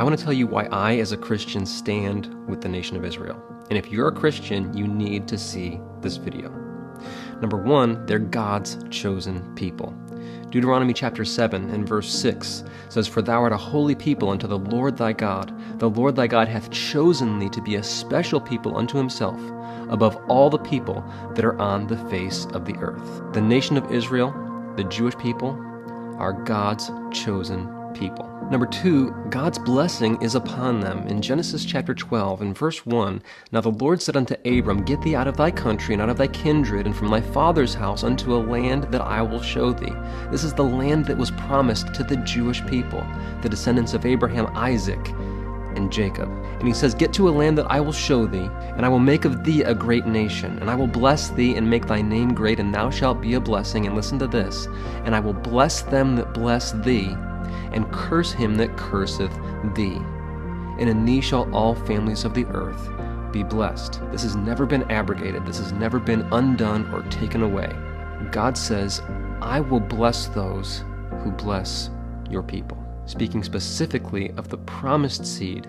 I want to tell you why I, as a Christian, stand with the nation of Israel. And if you're a Christian, you need to see this video. Number one, they're God's chosen people. Deuteronomy chapter 7 and verse 6 says, "For thou art a holy people unto the Lord thy God. The Lord thy God hath chosen thee to be a special people unto himself, above all the people that are on the face of the earth." The nation of Israel, the Jewish people, are God's chosen people. Number two, God's blessing is upon them. In Genesis chapter 12 and verse 1, "Now the Lord said unto Abram, Get thee out of thy country and out of thy kindred and from thy father's house unto a land that I will show thee." This is the land that was promised to the Jewish people, the descendants of Abraham, Isaac, and Jacob. And he says, "Get to a land that I will show thee, and I will make of thee a great nation, and I will bless thee and make thy name great, and thou shalt be a blessing." And listen to this, "And I will bless them that bless thee, and curse him that curseth thee. And in thee shall all families of the earth be blessed." This has never been abrogated. This has never been undone or taken away. God says, "I will bless those who bless your people." Speaking specifically of the promised seed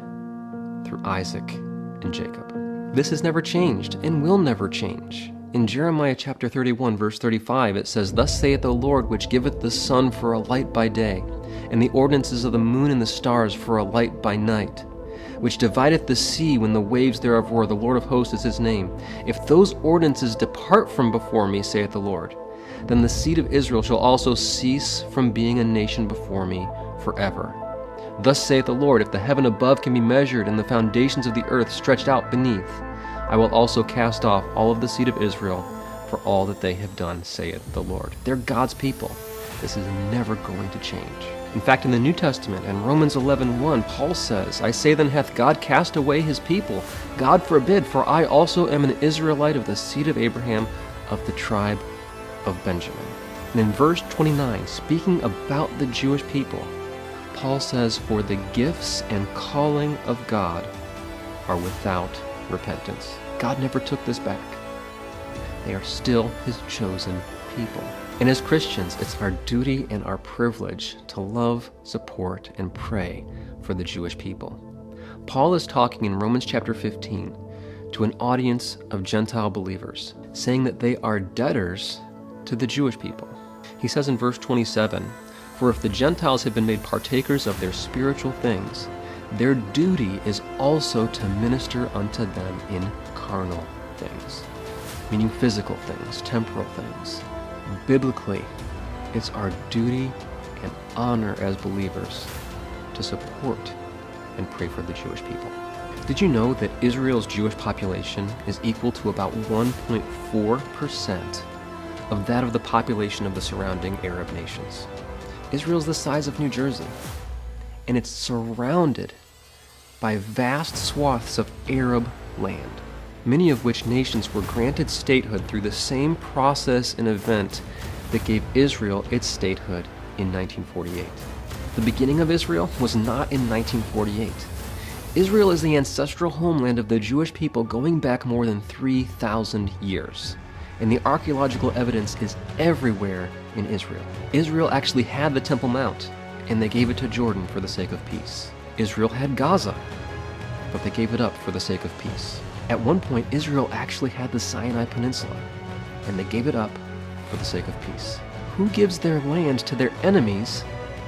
through Isaac and Jacob. This has never changed and will never change. In Jeremiah chapter 31, verse 35, it says, "Thus saith the Lord, which giveth the sun for a light by day, and the ordinances of the moon and the stars for a light by night, which divideth the sea when the waves thereof roar. The Lord of hosts is his name. If those ordinances depart from before me, saith the Lord, then the seed of Israel shall also cease from being a nation before me forever. Thus saith the Lord, if the heaven above can be measured, and the foundations of the earth stretched out beneath, I will also cast off all of the seed of Israel for all that they have done, saith the Lord." They're God's people. This is never going to change. In fact, in the New Testament, in Romans 11:1, Paul says, "I say then, hath God cast away his people? God forbid, for I also am an Israelite of the seed of Abraham, of the tribe of Benjamin." And in verse 29, speaking about the Jewish people, Paul says, "For the gifts and calling of God are without repentance." God never took this back. They are still his chosen people. And as Christians, it's our duty and our privilege to love, support, and pray for the Jewish people. Paul is talking in Romans chapter 15 to an audience of Gentile believers, saying that they are debtors to the Jewish people. He says in verse 27, "For if the Gentiles have been made partakers of their spiritual things, their duty is also to minister unto them in carnal things," meaning physical things, temporal things. Biblically, it's our duty and honor as believers to support and pray for the Jewish people. Did you know that Israel's Jewish population is equal to about 1.4% of that of the population of the surrounding Arab nations? Israel's the size of New Jersey, and it's surrounded by vast swaths of Arab land, many of which nations were granted statehood through the same process and event that gave Israel its statehood in 1948. The beginning of Israel was not in 1948. Israel is the ancestral homeland of the Jewish people going back more than 3,000 years. And the archaeological evidence is everywhere in Israel. Israel actually had the Temple Mount, and they gave it to Jordan for the sake of peace. Israel had Gaza, but they gave it up for the sake of peace. At one point, Israel actually had the Sinai Peninsula, and they gave it up for the sake of peace. Who gives their land to their enemies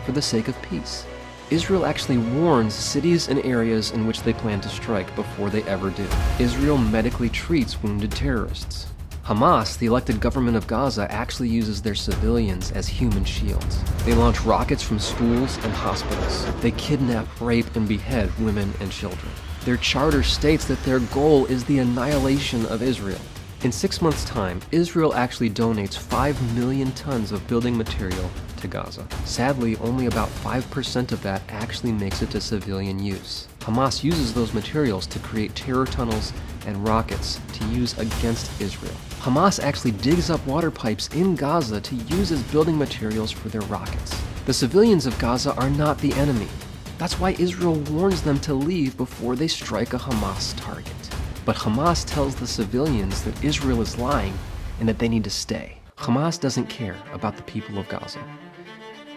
for the sake of peace? Israel actually warns cities and areas in which they plan to strike before they ever do. Israel medically treats wounded terrorists. Hamas, the elected government of Gaza, actually uses their civilians as human shields. They launch rockets from schools and hospitals. They kidnap, rape, and behead women and children. Their charter states that their goal is the annihilation of Israel. In 6 months' time, Israel actually donates 5 million tons of building material to Gaza. Sadly, only about 5% of that actually makes it to civilian use. Hamas uses those materials to create terror tunnels and rockets to use against Israel. Hamas actually digs up water pipes in Gaza to use as building materials for their rockets. The civilians of Gaza are not the enemy. That's why Israel warns them to leave before they strike a Hamas target. But Hamas tells the civilians that Israel is lying and that they need to stay. Hamas doesn't care about the people of Gaza.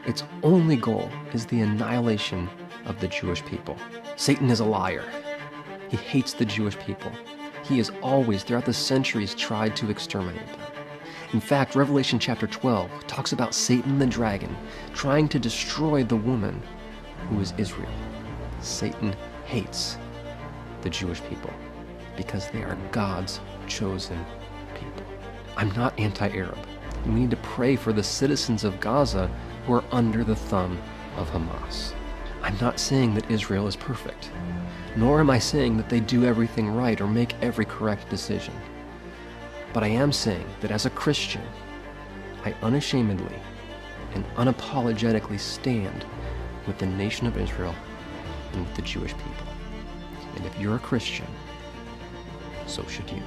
Its only goal is the annihilation of the Jewish people. Satan is a liar. He hates the Jewish people. He has always, throughout the centuries, tried to exterminate them. In fact, Revelation chapter 12 talks about Satan the dragon trying to destroy the woman who is Israel. Satan hates the Jewish people because they are God's chosen people. I'm not anti-Arab. We need to pray for the citizens of Gaza who are under the thumb of Hamas. I'm not saying that Israel is perfect, nor am I saying that they do everything right or make every correct decision. But I am saying that as a Christian, I unashamedly and unapologetically stand with the nation of Israel and with the Jewish people. And if you're a Christian, so should you.